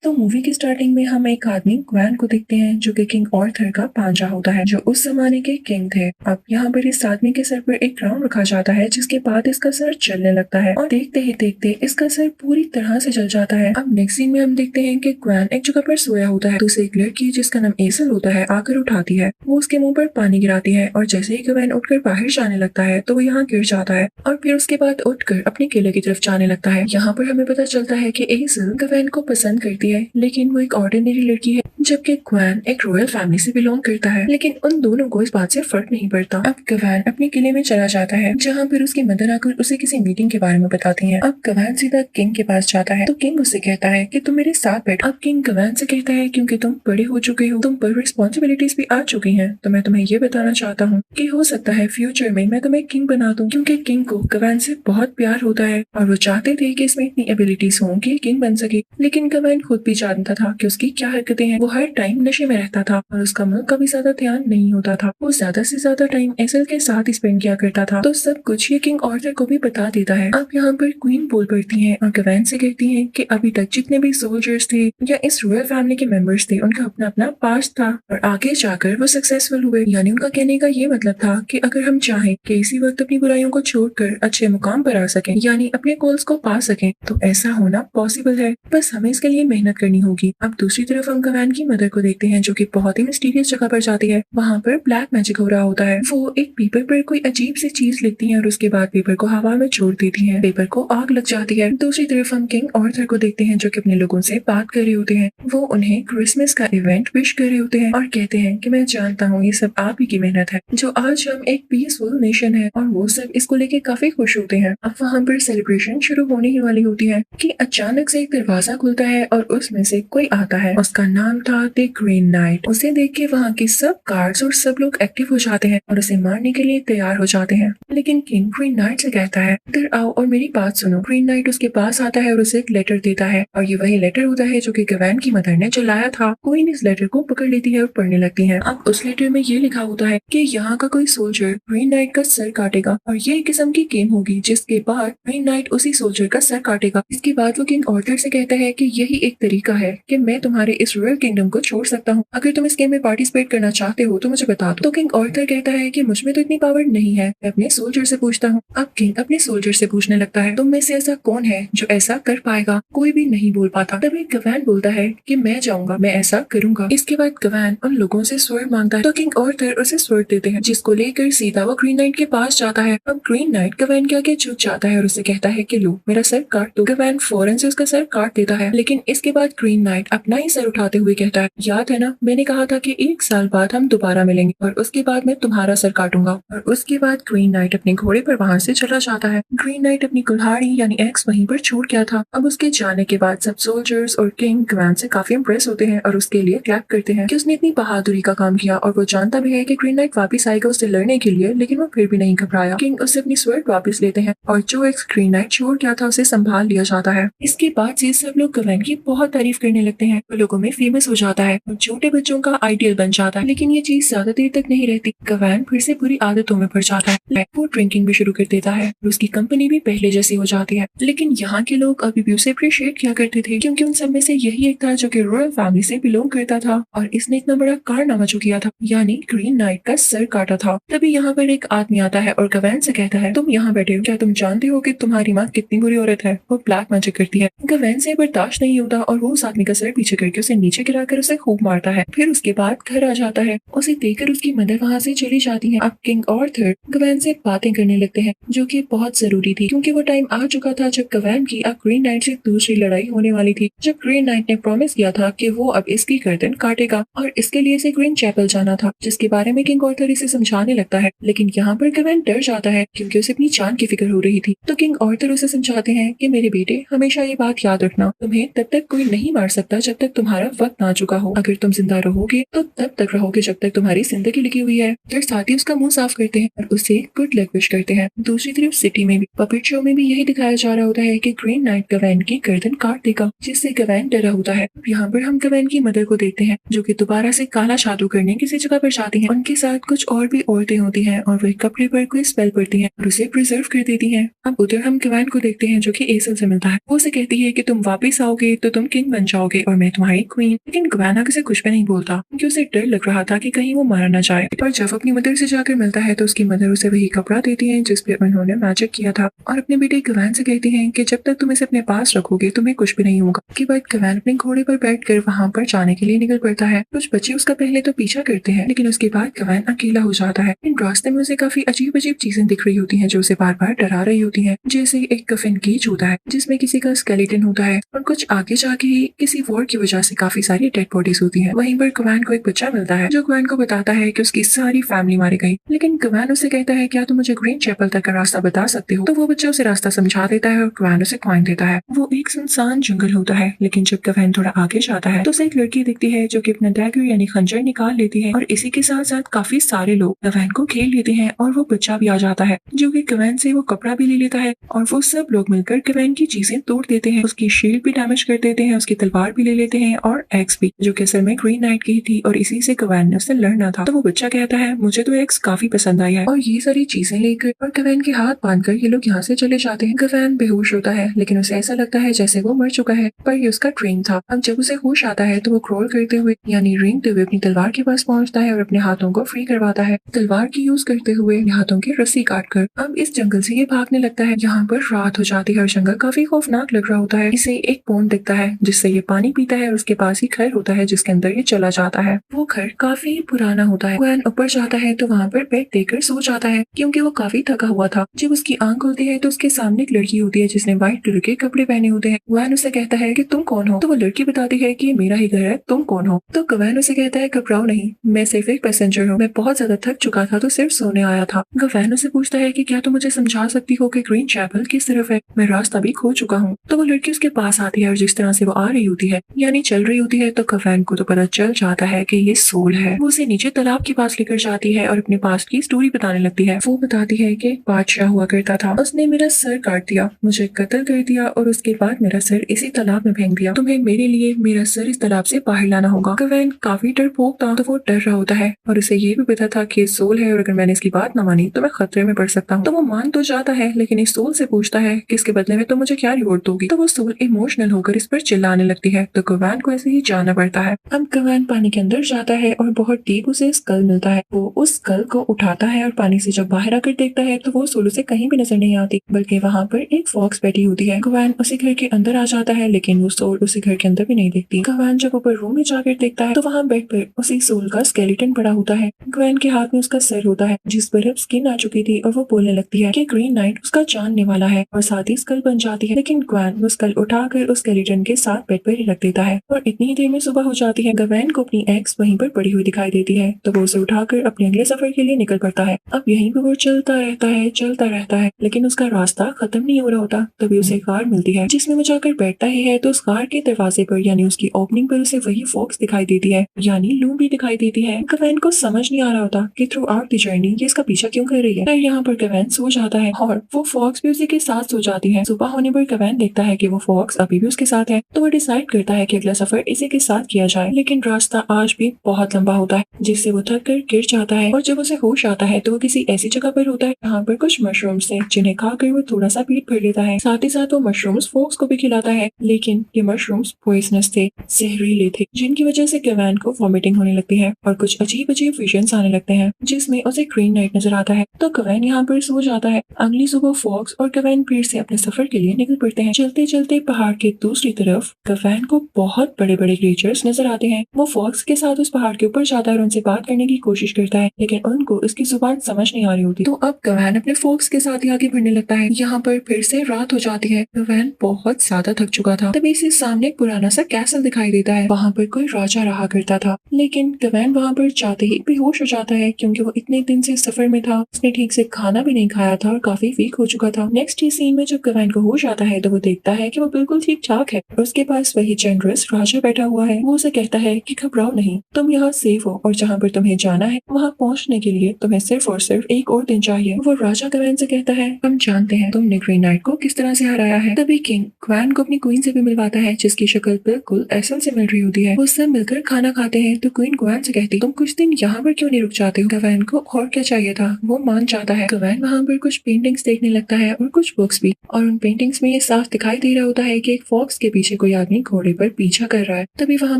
तो मूवी की स्टार्टिंग में हम एक आदमी ग्वैन को देखते हैं जो कि किंग आर्थर का भांजा होता है, जो उस जमाने के किंग थे। अब यहाँ पर इस आदमी के सर पर एक क्राउन रखा जाता है, जिसके बाद इसका सर जलने लगता है और देखते ही देखते इसका सर पूरी तरह से जल जाता है। अब नेक्स्ट सीन में हम देखते हैं कि ग्वैन एक जगह पर सोया होता है, तो उसे एक लड़की जिसका नाम एसल होता है आकर उठाती है। वो उसके मुंह पर पानी गिराती है और जैसे ही ग्वैन उठकर बाहर जाने लगता है तो वो यहाँ गिर जाता है और फिर उसके बाद उठकर अपने किले की तरफ जाने लगता है। यहाँ पर हमें पता चलता है कि एसल ग्वैन को पसंद करती है, लेकिन वो एक ऑर्डिनरी लड़की है, जबकि ग्वैन एक रॉयल फैमिली से बिलोंग करता है। लेकिन उन दोनों को इस बात से फर्क नहीं पड़ता। अब ग्वैन अपने किले में चला जाता है, जहाँ पर उसकी मदर आकर उसे किसी मीटिंग के बारे में बताती है। अब ग्वैन सीधा किंग के पास जाता है, तो किंग उससे कहता है कि तुम मेरे साथ बैठो। अब किंग ग्वैन से कहता है क्योंकि तुम बड़े हो चुके हो, तुम पर रिस्पॉन्सिबिलिटीज भी आ चुकी हैं, तो मैं तुम्हें ये बताना चाहता हूँ कि हो सकता है फ्यूचर में मैं तुम्हें किंग बना दूं, क्योंकि किंग को ग्वैन से बहुत प्यार होता है और वो चाहते थे कि इसमें इतनी एबिलिटीज हों कि किंग बन सके। लेकिन ग्वैन खुद भी जानता था कि उसकी क्या हरकतें हैं। वो हर टाइम नशे में रहता था और उसका मुल्क का भी ज्यादा ध्यान नहीं होता था। वो ज्यादा से ज्यादा टाइम एसल के साथ ही स्पेंड किया करता था। तो सब कुछ ये किंग आर्थर को भी बता देता है। अब यहाँ पर क्वीन बोल पड़ती है और ग्वैन से कहती है कि अभी तक जितने भी सोल्जर्स थे या इस रॉयल फैमिली के मेंबर्स थे, उनका अपना अपना पास्ट था और आगे जाकर वो सक्सेसफुल हुए। यानी उनका कहने का ये मतलब था कि अगर हम चाहें कि इसी वक्त अपनी बुराइयों को छोड़कर अच्छे मुकाम पर आ सकें, यानी अपने गोल्स को पा सकें, तो ऐसा होना पॉसिबल है। बस हमें इसके लिए मेहनत करनी होगी। अब दूसरी तरफ हम ग्वैन की मदर को देखते हैं, जो कि बहुत ही मिस्टीरियस जगह पर जाती है। वहाँ पर ब्लैक मैजिक हो रहा होता है। वो एक पेपर पर कोई अजीब सी चीज लिखती है और उसके बाद पेपर को हवा में छोड़ देती है। पेपर को आग लग जाती है। दूसरी तरफ हम किंग आर्थर को देखते हैं, जो कि अपने लोगों से बात कर रहे होते हैं। वो उन्हें क्रिसमस का इवेंट विश कर रहे होते हैं और कहते हैं कि मैं जानता हूँ ये सब आप ही की मेहनत है, जो आज हम एक पीसफुल नेशन है, और वो सब इसको लेके काफी खुश होते हैं। अब वहाँ पर सेलिब्रेशन शुरू होने ही वाली होती है कि अचानक से एक दरवाजा खुलता है और उसमें से कोई आता है। उसका नाम था द ग्रीन नाइट। उसे देख के वहाँ के सब गार्ड्स और सब लोग एक्टिव हो जाते हैं और उसे मारने के लिए तैयार हो जाते हैं। लेकिन किंग ग्रीन नाइट से कहता है इधर आओ और मेरी बात सुनो। ग्रीन नाइट उसके पास आता है और उसे एक लेटर देता है, और ये वही लेटर होता है जो कि ग्वैन की मदर ने जलाया था। क्वीन इस लेटर को पकड़ लेती है और पढ़ने लगती है। अब उस लेटर में ये लिखा होता है कि यहाँ का कोई सोल्जर ग्रीन नाइट का सर काटेगा और ये एक किस्म की गेम होगी, जिसके बाद ग्रीन नाइट उसी सोल्जर का सर काटेगा। इसके बाद वो किंग आर्थर से कहता है कि यही एक तरीका है कि मैं तुम्हारे इस रॉयल किंगडम को छोड़ सकता हूँ। अगर तुम इस गेम में पार्टिसिपेट करना चाहते हो तो मुझे बता दो। तो किंग आर्थर कहता है कि मुझ में तो इतनी पावर नहीं है, मैं अपने सोल्जर से पूछता हूँ। अब किंग अपने सोल्जर से पूछने लगता है तुम में से ऐसा कौन है जो ऐसा कर पाएगा। कोई भी नहीं बोल पाता। तभी ग्वैन बोलता है कि मैं जाऊंगा, मैं ऐसा करूंगा। इसके बाद ग्वैन उन लोगों से स्वर्ड मांगता है, तो किंग आर्थर उसे स्वर्ड देते हैं, जिसको लेकर सीधा वो ग्रीन नाइट के पास जाता है। अब ग्रीन नाइट ग्वैन के आगे झुक जाता है और उसे कहता है कि लो मेरा सर काट दो। ग्वैन फौरन से उसका सर काट देता है, लेकिन इसके बाद ग्रीन नाइट अपना ही सर उठाते हुए कहता है याद है ना, मैंने कहा था कि 1 साल बाद हम दोबारा मिलेंगे और उसके बाद मैं तुम्हारा सर काटूंगा। और उसके बाद ग्रीन नाइट अपने घोड़े पर वहां से चला जाता है। ग्रीन नाइट अपनी कुल्हाड़ी यानी एक्स वहीं पर छोड़ गया था। अब उसके जाने के बाद सब सोल्जर्स और किंग ग्वैन से काफी इम्प्रेस होते हैं और उसके लिए क्लैप करते हैं कि उसने इतनी बहादुरी का काम किया, और वो जानता भी है कि ग्रीन नाइट वापस आएगा उससे लड़ने के लिए, लेकिन वो फिर भी नहीं घबराया। किंग उससे अपनी स्वर्ड वापस लेते हैं और जो एक्स ग्रीन नाइट छोड़ गया था उसे संभाल लिया जाता है। इसके बाद से सब लोग ग्वैन की बहुत तारीफ करने लगते हैं, वो लोगों में फेमस हो जाता है और छोटे बच्चों का आइडियल बन जाता है। लेकिन ये चीज ज्यादा देर तक नहीं रहती। ग्वैन फिर से बुरी आदतों में पड़ जाता है। वो ड्रिंकिंग भी शुरू कर देता है और उसकी कंपनी भी पहले जैसी हो जाती है। लेकिन यहाँ के लोग अभी भी उसे अप्रिशिएट किया करते थे, क्योंकि उन सब में से यही एक था जो कि रॉयल फैमिली से बिलोंग करता था और इसने इतना बड़ा कारनामा जो किया था, यानी ग्रीन नाइट का सर काटा था। तभी यहाँ पर एक आदमी आता है और ग्वैन से कहता है तुम यहाँ बैठे हो, क्या तुम जानते हो कि तुम्हारी माँ कितनी बुरी औरत है। वो ब्लैक मैजिक करती है। ग्वैन से बर्दाश्त नहीं होता और वो उस आदमी का सर पीछे करके उसे नीचे गिराकर उसे खूब मारता है। फिर उसके बाद घर आ जाता है। उसे देखकर उसकी मदर वहाँ से चली जाती है। अब किंग आर्थर ग्वैन से बातें करने लगते हैं, जो कि बहुत जरूरी थी, क्योंकि वो टाइम आ चुका था जब ग्वैन की अब ग्रीन नाइट से दूसरी लड़ाई होने वाली थी। जब ग्रीन नाइट ने प्रॉमिस किया था कि वो अब इसकी गर्दन काटेगा और इसके लिए इसे ग्रीन चैपल जाना था, जिसके बारे में किंग आर्थर इसे समझाने लगता है। लेकिन यहाँ पर ग्वैन डर जाता है क्योंकि उसे अपनी जान की फिक्र हो रही थी। तो किंग आर्थर उसे समझाते हैं कि मेरे बेटे हमेशा ये बात याद रखना, तुम्हें तब तक कोई नहीं मार सकता जब तक तुम्हारा वक्त ना चुका हो। अगर तुम जिंदा रहोगे तो तब तक रहोगे जब तक तुम्हारी जिंदगी लिखी हुई है। फिर साथ ही उसका मुंह साफ करते हैं और उसे गुड लक विश करते हैं। दूसरी तरफ सिटी में भी पपेट शो में भी यही दिखाया जा रहा होता है कि ग्रीन नाइट गवैन की गर्दन काट देगा, जिससे गवैन डरा होता है। यहाँ पर हम गवैन की मदर को देखते हैं जो कि दोबारा से काला जादू करने किसी जगह पर जाती हैं। उनके साथ कुछ और भी औरतें होती हैं और वह कपड़े पर कोई स्पेल पड़ती है और उसे प्रिजर्व कर देती है। अब उधर हम गवैन को देखते हैं जो कि एसल से मिलता है। वो उसे कहती है कि तुम वापस आओगे तो तुम किंग बन जाओगे और मैं तुम्हारी क्वीन। लेकिन गवैन आगे से कुछ भी नहीं बोलता क्योंकि उसे डर लग रहा था कि कहीं वो मारा न जाए। पर जब अपनी मदर से जाकर मिलता है तो उसकी मदर उसे वही कपड़ा देती है जिसपे उन्होंने मैजिक किया था और अपने बेटे गवैन से कहती है कि जब तक तुम इसे अपने पास रखोगे तुम्हें कुछ भी नहीं होगा। के बाद गवैन अपने घोड़े पर बैठकर वहां पर जाने के लिए निकल पड़ता है। कुछ बच्चे उसका पहले तो पीछा करते हैं लेकिन उसके बाद गवैन अकेला हो जाता है। इन रास्ते में उसे काफी अजीब अजीब चीजें दिख रही होती हैं जो उसे बार बार डरा रही होती हैं, जैसे एक कफिन केज होता है जिसमें किसी का स्केलेटन होता है और कुछ आगे जाके ही किसी वॉर की वजह से काफी सारी डेड बॉडीज होती हैं। वहीं पर गवैन को एक बच्चा मिलता है जो गवैन को बताता है कि उसकी सारी फैमिली मारी गई। लेकिन गवैन उसे कहता है क्या तुम मुझे ग्रीन चैपल तक का रास्ता बता सकते हो। तो वो बच्चा उसे रास्ता समझा देता है और गवैन उसे कॉइन देता है। वो एक सुनसान जंगल होता है लेकिन जब गवैन थोड़ा आगे जाता है तो उसे एक लड़की दिखती है जो कि अपना डैगर यानी खंजर निकाल लेती है और इसी के साथ साथ काफी सारे लोग गवैन को खेल लेते हैं और वो बच्चा भी आ जाता है जो कि गवैन से वो कपड़ा भी ले लेता है और वो सब लोग मिलकर गवैन की चीजें तोड़ देते हैं। उसकी शील्ड भी डैमेज कर देते हैं, उसकी तलवार भी ले लेते हैं और एक्स भी, जो कि असल में ग्रीन नाइट की थी और इसी से गवैन ने उससे लड़ना था। तो वो बच्चा कहता है मुझे तो एक्स काफी पसंद आया है और ये सारी चीजें लेकर और गवैन के हाथ बांधकर ये लोग यहाँ से चले जाते हैं। गवैन बेहोश होता है लेकिन उसे ऐसा लगता है जैसे वो मर चुका है, पर ये उसका ड्रीम था। अब जब उसे होश आता है तो वो क्रॉल करते हुए यानी रेंगते हुए अपनी तलवार के पास पहुंचता है और अपने हाथों को फ्री करवाता है, तलवार की यूज करते हुए हाथों की रस्सी काटकर। अब इस जंगल से ये भागने लगता है। यहाँ पर रात हो जाती है और जंगल काफी खौफनाक लग रहा होता है। इसे एक पॉन्ड दिखता है जिससे ये पानी पीता है और उसके पास ही घर होता है जिसके अंदर ये चला जाता है। वो घर काफी पुराना होता है। गवैन ऊपर जाता है तो वहाँ पर बेड देकर सो जाता है क्योंकि वो काफी थका हुआ था। जब उसकी आंख खुलती है तो उसके सामने एक लड़की होती है जिसने व्हाइट कलर के कपड़े पहने होते हैं। गवैन उसे कहता है कि तुम कौन हो। तो वो लड़की बताती है कि मेरा ही घर है, तुम कौन हो। तो गवैन उसे कहता है घबराओ नहीं, मैं सिर्फ एक पैसेंजर हूँ, मैं बहुत ज्यादा थक चुका था तो सिर्फ सोने आया था। गवैन उसे पूछता है कि क्या तुम मुझे समझा सकती हो कि ग्रीन चैपल किस तरफ है, मैं रास्ता भी खो चुका हूँ। तो वो लड़की उसके पास आती है और जिस तरह से वो आ रही होती है यानी चल रही होती है तो गवैन को तो पता चल जाता है कि ये सोल है। वो उसे नीचे तालाब के पास लेकर जाती है और अपने पास की स्टोरी बताने लगती है। वो बताती है कि एक बादशाह हुआ करता था, उसने मेरा सर काट दिया, मुझे कत्ल कर दिया और उसके बाद मेरा सर इसी तालाब में फेंक दिया। तुम्हें मेरे लिए मेरा सर इस तालाब से बाहर लाना होगा। गवैन काफी डरपोक था तो वो डर रहा होता है और उसे ये भी पता था कि सोल है और अगर मैंने इसकी बात न मानी तो मैं खतरे में पड़ सकता हूँ। तो वो मान तो जाता है लेकिन इस सोल से पूछता है कि इसके बदले में तो मुझे क्या रिवॉर्ड दोगी। तो वो सोल इमोशनल होकर इस पर चिल्लाने लगती है तो गवैन को ऐसे ही जाना पड़ता है। अब गवैन पानी के अंदर जाता है और बहुत डीप उसे स्कल मिलता है। वो उस स्कल को उठाता है और पानी से जब बाहर आकर देखता है तो वो सोल उसे कहीं भी नजर नहीं आती बल्कि वहाँ पर एक फॉक्स बैठी होती है। गवैन उसी घर के अंदर आ जाता है लेकिन वो सोल उसी घर के अंदर भी नहीं दिखती। गवैन जब ऊपर रूम में जाकर देखता है तो वहाँ बेड पर उसी सोल का स्केलेटन पड़ा होता है। गवैन के हाथ में उसका सर होता है जिस पर अब स्किन आ चुकी थी और वो बोलने लगती है कि ग्रीन नाइट उसका जानने वाला है और साथ ही स्कल बन जाती है। लेकिन गवैन वो स्कल उठाकर उस स्केलेटन के साथ बेड पर ही रख देता है और इतनी ही देर में सुबह हो जाती है। गवैन को अपनी एक्स वहीं पर पड़ी हुई दिखाई देती है तो वो उसे उठाकर अपने अगले सफर के लिए निकल पड़ता है। अब यहीं पर वो चलता रहता है लेकिन उसका रास्ता खत्म नहीं हो रहा होता। तभी उसे कार मिलती है जिसमें वो जाकर बैठता ही है तो उस कार के दरवाजे पर यानी उसकी ओपनिंग पर उसे वही फॉक्स दिखाई देती है यानी लू भी दिखाई देती है। गवैन को समझ नहीं आ रहा होता कि थ्रू आउट द जर्नी ये इसका पीछा क्यों कर रही है। फिर यहाँ पर गवैन सो जाता है और वो फॉक्स भी उसी के साथ सो जाती है। सुबह होने पर गवैन देखता है कि वो फॉक्स अभी भी उसके साथ है तो वो डिसाइड करता है कि अगला सफर इसी के साथ किया जाए। लेकिन रास्ता आज भी बहुत लंबा होता है जिससे वो थक कर गिर जाता है और जब उसे होश आता है तो वो किसी ऐसी जगह पर होता है जहाँ पर कुछ मशरूम्स थे जिन्हें खाकर वो थोड़ा सा पेट भर लेता है। साथ ही साथ वो मशरूम्स फॉक्स को भी खिलाता है लेकिन ये मशरूम्स पॉइजनस थे, जहरीले थे, जिनकी वजह से गवैन को वॉमिटिंग होने लगती है और कुछ अजीब अजीब विजन्स आने लगते हैं जिसमें उसे ग्रीन नाइट नजर आता है। तो गवैन यहाँ पर सो जाता है। अगली सुबह फॉक्स और गवैन फिर से अपने सफर के लिए निकल पड़ते हैं। चलते चलते पहाड़ के दूसरी तरफ गवैन को बहुत बड़े बड़े क्रीचर्स नजर आते हैं। वो फॉक्स के साथ उस पहाड़ के ऊपर जाता है और उनसे बात करने की कोशिश करता है लेकिन उनको उसकी जुबान समझ नहीं आ रही होती। तो अब गवैन अपने फॉक्स के साथ ही आगे बढ़ने लगता है। यहाँ पर फिर से रात हो जाती है। गवैन बहुत ज्यादा थक चुका था। तभी से सामने एक पुराना सा कैसल दिखाई देता है। वहाँ पर कोई राजा रहा करता था लेकिन गवैन वहाँ पर जाते ही बेहोश हो जाता है क्योंकि वो इतने दिन से सफर में था, उसने ठीक से खाना भी नहीं खाया था और काफी वीक हो चुका था। नेक्स्ट ही सीन में जब गवैन को होश आता है तो वो देखता है कि वो बिल्कुल ठीक ठाक है और उसके पास वही जनरस राजा बैठा हुआ है वो उसे कहता है कि घबराओ नहीं, तुम यहाँ सेफ हो और जहाँ पर तुम्हें जाना है वहाँ पहुँचने के लिए तुम्हें सिर्फ और सिर्फ एक और दिन चाहिए। वो राजा गवैन से कहता है हम जानते हैं तुमने ग्रीन नाइट को किस तरह से हराया है। तभी किंग ग्वैन को अपनी क्वीन से भी मिलवाता है जिसकी शक्ल बिल्कुल एसल से मिल रही होती है। वो सब मिलकर खाना खाते हैं तो क्वीन ग्वैन से कहती तुम कुछ दिन यहाँ पर क्यों नहीं रुक जाते हो। गवैन को और क्या चाहिए था वो मान जाता है। गवैन वहाँ पर कुछ पेंटिंग्स देखने लगता है और कुछ बुक्स भी, और उन पेंटिंग्स में ये साफ दिखाई दे रहा होता है कि एक फॉक्स के पीछे कोई आदमी घोड़े पर पीछा कर रहा है। तभी वहाँ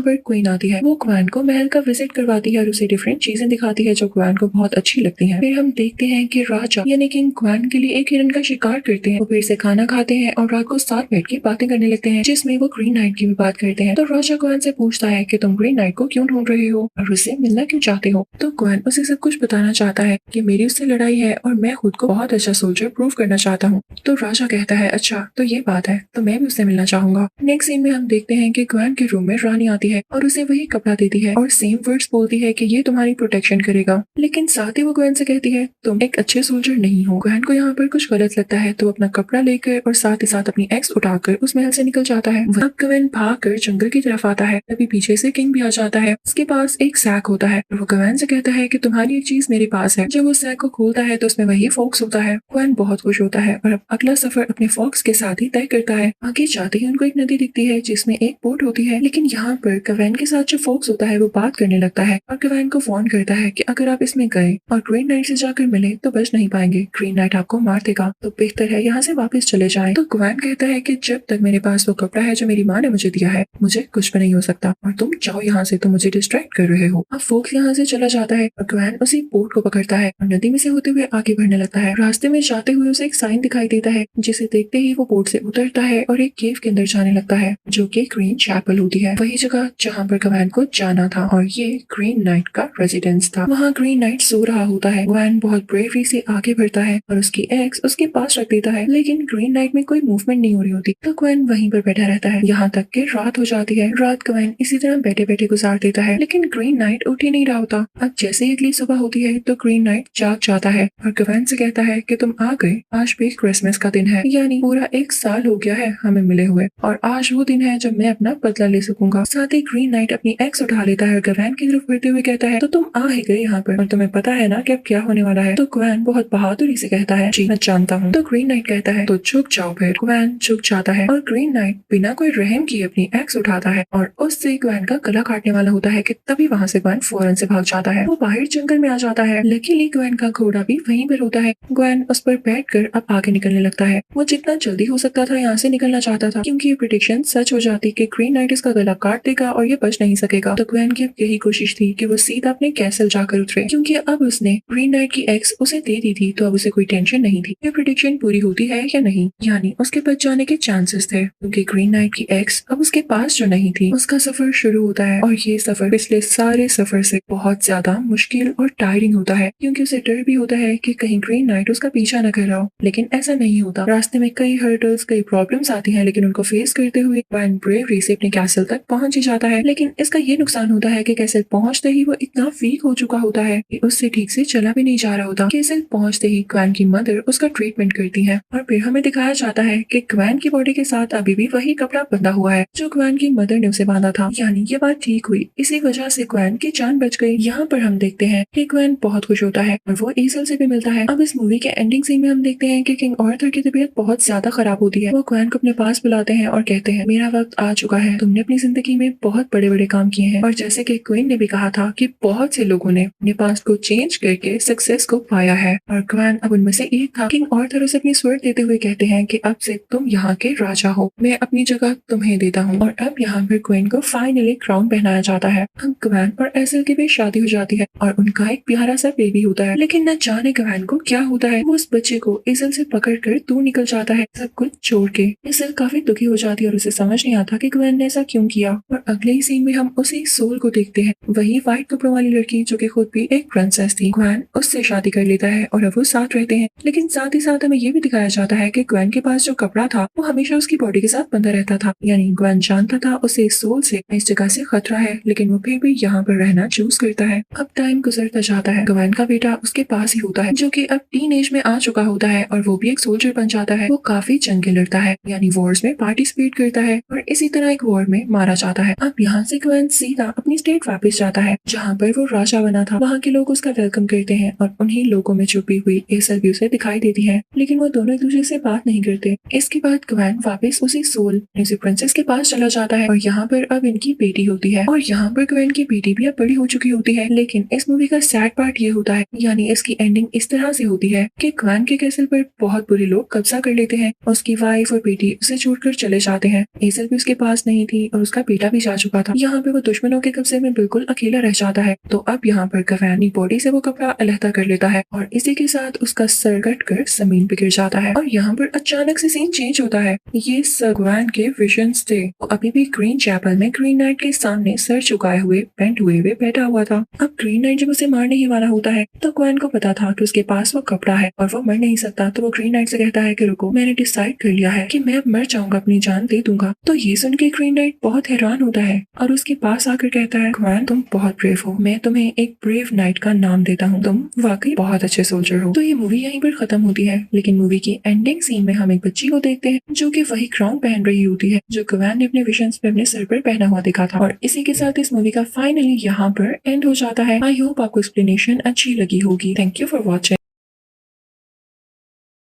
पर क्वीन आती है, वो ग्वैन को महल का विजिट करवाती है और उसे डिफरेंट चीजें दिखाती है जो ग्वैन को बहुत अच्छी लगती हैं। फिर हम देखते हैं कि राजा यानी किंग ग्वैन के लिए एक हिरन का शिकार करते हैं। वो फिर से खाना खाते हैं और रात को साथ बैठ के बातें करने लगते हैं जिसमें वो ग्रीन नाइट की भी बात करते हैं। तो राजा ग्वैन से पूछता है कि तुम ग्रीन नाइट को क्यों ढूंढ रहे हो और उससे मिलना क्यों चाहते हो। तो ग्वैन उसे सब कुछ बताना चाहता है कि मेरी उससे लड़ाई है और मैं खुद को बहुत अच्छा सोल्जर प्रूव करना चाहता हूँ। तो राजा कहता है अच्छा तो ये बात है, तो मैं भी उससे मिलना चाहूंगा। नेक्स्ट सीन में हम देखते हैं कि ग्वैन के रूम में रानी आती है और उसे वही कपड़ा देती है और सेम वर्ड्स बोलती है कि ये तुम्हारी प्रोटेक्शन करेगा, लेकिन साथ ही वो ग्वैन से कहती है तुम एक अच्छे सोल्जर नहीं हो। ग्वैन को यहाँ पर कुछ गलत लगता है तो अपना कपड़ा लेकर और साथ ही साथ अपनी एक्स उठाकर उस महल से निकल जाता है। अब ग्वैन भागकर जंगल की तरफ आता है, तभी पीछे से किंग भी आ जाता है। उसके पास एक सैक होता है, वो ग्वैन से कहता है कि तुम्हारी एक चीज मेरे पास है। जब वो सैक को खोलता है तो उसमें वही फॉक्स होता है। ग्वैन बहुत खुश होता है और अब अगला सफर अपने फॉक्स के साथ ही तय करता है। आगे जाते ही उनको एक नदी दिखती है जिसमें एक बोट होती है, लेकिन यहाँ पर ग्वैन के साथ जो फॉक्स होता है वो बात करने लगता है और ग्वैन को वार्न करता है कि अगर आप इसमें गए और ग्रीन नाइट से जाकर मिले तो बच नहीं पाएंगे, ग्रीन नाइट आपको मार देगा, तो बेहतर है यहाँ से वापस चले जाएं। तो ग्वैन कहता है कि जब तक मेरे पास वो कपड़ा है जो मेरी माँ ने मुझे दिया है मुझे कुछ भी नहीं हो सकता और तुम जाओ यहाँ से, तुम मुझे डिस्ट्रैक्ट कर रहे हो। अब फॉक्स यहाँ से चला जाता है और ग्वैन उसी बोट को पकड़ता है और नदी में से होते हुए आगे बढ़ने लगता है। रास्ते में जाते हुए उसे एक साइन दिखाई देता है जिसे देखते ही वो बोट से उतरता है और एक केव के अंदर जाने लगता है जो कि ग्रीन चैपल होती है, वही जगह जहाँ पर ग्वैन को जाना था और ये ग्रीन नाइट का रेजिडेंस था। वहाँ ग्रीन नाइट सो रहा होता है। ग्वैन बहुत ब्रेवरी से आगे बढ़ता है और उसकी एक्स उसके पास रख देता है, लेकिन ग्रीन नाइट में कोई मूवमेंट नहीं हो रही होती तो ग्वैन वहीं पर बैठा रहता है यहाँ तक कि रात हो जाती है। रात ग्वैन इसी तरह बैठे बैठे गुजार देता है, लेकिन ग्रीन नाइट उठ ही नहीं रहा होता। अब जैसे ही अगली सुबह होती है तो ग्रीन नाइट जाग जाता है और ग्वैन से कहता है कि तुम आ गए, आज भी क्रिसमस का दिन है, यानी पूरा 1 साल हो गया है हमें मिले हुए और आज वो दिन है जब मैं अपना बदला ले सकूंगा। साथ ही ग्रीन नाइट अपनी एक्स उठा लेता है और ग्वैन की तरफ बढ़ते हुए कहता है तो तुम आ ही गए यहाँ पर और तुम्हें पता है ना कि अब क्या होने वाला है। तो ग्वैन बहुत बहादुरी से कहता है जी मैं जानता हूँ। तो ग्रीन नाइट कहता है तो झुक जाओ। फिर ग्वैन झुक जाता है और ग्रीन नाइट बिना कोई रहम किए अपनी एक्स उठाता है और उससे ग्वैन का गला काटने वाला होता है कि तभी वहाँ से ग्वैन फौरन से भाग जाता है। वो बाहर जंगल में आ जाता है। लकीली ग्वैन का घोड़ा भी वहीं पर होता है। ग्वैन उस पर बैठकर अब आगे निकलने लगता है। वो जितना जल्दी हो सकता था यहाँ से निकलना चाहता था क्योंकि ये प्रेडिक्शन सच हो जाती कि ग्रीन नाइट इसका गला काट देगा और ये बच नहीं सकेगा। तो ग्वैन की अब यही कोशिश थी कि वो सीधा अपने कैसल जाकर उतरे क्योंकि अब उसने ग्रीन नाइट की एक्स उसे दे दी थी तो अब उसे कोई टेंशन नहीं थी ये प्रेडिक्शन पूरी होती है या नहीं, यानी उसके बच जाने के चांसेस थे क्योंकि ग्रीन नाइट की एक्स अब उसके पास जो नहीं थी। उसका सफर शुरू होता है और ये सफर पिछले सारे सफर से बहुत ज्यादा मुश्किल और टायरिंग होता है क्योंकि उसे डर भी होता है कि कहीं ग्रीन नाइट उसका पीछा न कर रहा हो, लेकिन ऐसा नहीं होता। रास्ते में कई हर्डल्स कई प्रॉब्लम्स आती हैं लेकिन उनको फेस करते हुए ग्वैन ब्रेवरी से अपने कैसल तक पहुंच ही जाता है। लेकिन इसका ये नुकसान होता है कि कैसल पहुंचते ही वो इतना वीक हो चुका होता है कि उससे ठीक से चला भी नहीं जा रहा होता। कैसल पहुंचते ही ग्वैन की मदर उसका ट्रीटमेंट करती है और फिर हमें दिखाया जाता है कि ग्वैन की बॉडी के साथ अभी भी वही कपड़ा बंधा हुआ है जो ग्वैन की मदर ने उसे बांधा था, यानी ये बात ठीक हुई, इसी वजह से ग्वैन की जान बच गई। यहाँ पर हम देखते हैं कि ग्वैन बहुत खुश होता है और वो एसल से भी मिलता है। अब इस मूवी के एंडिंग सीन में हम देखते हैं कि किंग आर्थर की तबीयत बहुत ज्यादा खराब होती है। वो ग्वैन को अपने पास बुलाते हैं और कहते हैं मेरा वक्त आ चुका है, तुमने अपनी जिंदगी में बहुत बड़े बड़े काम किए हैं और जैसे कि क्वीन ने भी कहा था कि बहुत से लोगों ने अपने पास्ट को चेंज करके सक्सेस को पाया है और ग्वैन अब उनमें से एक था। किंग आर्थर उसे अपनी स्वर्ड देते हुए कहते हैं कि अब से तुम यहाँ के राजा हो, मैं अपनी जगह तुम्हें देता हूँ। और अब यहाँ पर क्वीन को फाइनली क्राउन पहनाया जाता है। अब ग्वैन और एसल की भी शादी हो जाती है और उनका एक प्यारा सा बेबी होता है, लेकिन न जाने ग्वैन को क्या होता है, वो उस बच्चे को एसल से पकड़कर दूर निकल जाता है सब कुछ छोड़ के। एसल काफी दुखी हो जाती है और उसे समझ नहीं आता कि ग्वैन ने ऐसा क्यों किया। और अगले ही सीन में हम उसी सोल को देखते हैं, वही व्हाइट कपड़ों वाली लड़की जो कि खुद भी एक प्रिंसेस थी। ग्वैन उससे शादी कर लेता है और अब वो साथ रहते हैं, लेकिन साथ ही साथ हमें ये भी दिखाया जाता है कि ग्वैन के पास जो कपड़ा था वो हमेशा उसकी बॉडी के साथ बंधा रहता था, यानी ग्वैन जानता था उसे इस सोल से इस जगह से खतरा है, लेकिन वो फिर भी यहाँ पर रहना चूज करता है। अब टाइम गुजरता जाता है। ग्वैन का बेटा उसके पास ही होता है जो कि अब टीन एज में आ चुका होता है और वो भी एक सोल्जर बन जाता है। वो काफी जंगें लड़ता है, यानी वॉर्स में पार्टिसिपेट करता है और इसी तरह एक वॉर में मारा जाता है। जाता है। अब यहाँ से ग्वेन सीधा अपनी स्टेट वापस जाता है जहाँ पर वो राजा बना था। वहाँ के लोग उसका वेलकम करते हैं और उन्हीं लोगों में छुपी हुई एसल भी उसे दिखाई देती है, लेकिन वो दोनों एक दूसरे से बात नहीं करते। इसके बाद ग्वेन वापस उसी सोल म्यूजिक प्रिंसेस के पास चला जाता है और यहाँ पर अब इनकी बेटी होती है और यहाँ पर ग्वेन की बेटी भी अब बड़ी हो चुकी होती है। लेकिन इस मूवी का सैड पार्ट ये होता है, यानी इसकी एंडिंग इस तरह से होती है कि ग्वेन के कैसल पर बहुत बुरे लोग कब्जा कर लेते हैं। उसकी वाइफ और बेटी उसे छोड़कर चले जाते हैं। एसल भी उसके पास नहीं थी और उसका बेटा भी जा चुका था। यहाँ पे वो दुश्मनों के कब्जे में बिल्कुल अकेला रह जाता है। तो अब यहाँ पर ग्वेन अपनी बॉडी से वो कपड़ा अलहदा कर लेता है और इसी के साथ उसका सर कट कर जमीन पे गिर जाता है। और यहाँ पर अचानक से सीन चेंज होता है। ये ग्वेन के विजन्स थे। वो अभी भी ग्रीन चैपल में ग्रीन नाइट के सामने सर झुकाए हुए बेंट हुए बैठा हुआ था। अब ग्रीन नाइट जब उसे मारने ही वाला होता है तो ग्वेन को पता था कि उसके पास वो कपड़ा है और वो मर नहीं सकता। तो वो ग्रीन नाइट से कहता है कि रुको, मैंने डिसाइड कर लिया है कि मैं अब मर जाऊंगा, अपनी जान दे दूंगा। तो ये सुन के ग्रीन नाइट बहुत हैरान होता है और उसके पास आकर कहता है, ग्वेन तुम बहुत ब्रेव हो, मैं तुम्हें एक ब्रेव नाइट का नाम देता हूँ, तुम वाकई बहुत अच्छे सोल्जर हो। तो ये मूवी यहीं पर खत्म होती है। लेकिन मूवी की एंडिंग सीन में हम एक बच्ची को देखते हैं जो कि वही क्राउन पहन रही होती है जो ग्वेन ने अपने विजन्स में अपने सर पर पहना हुआ देखा था। और इसी के साथ इस मूवी का फाइनली यहाँ पर एंड हो जाता है। आई होप आपको एक्सप्लेनेशन अच्छी लगी होगी। Thank you for watching.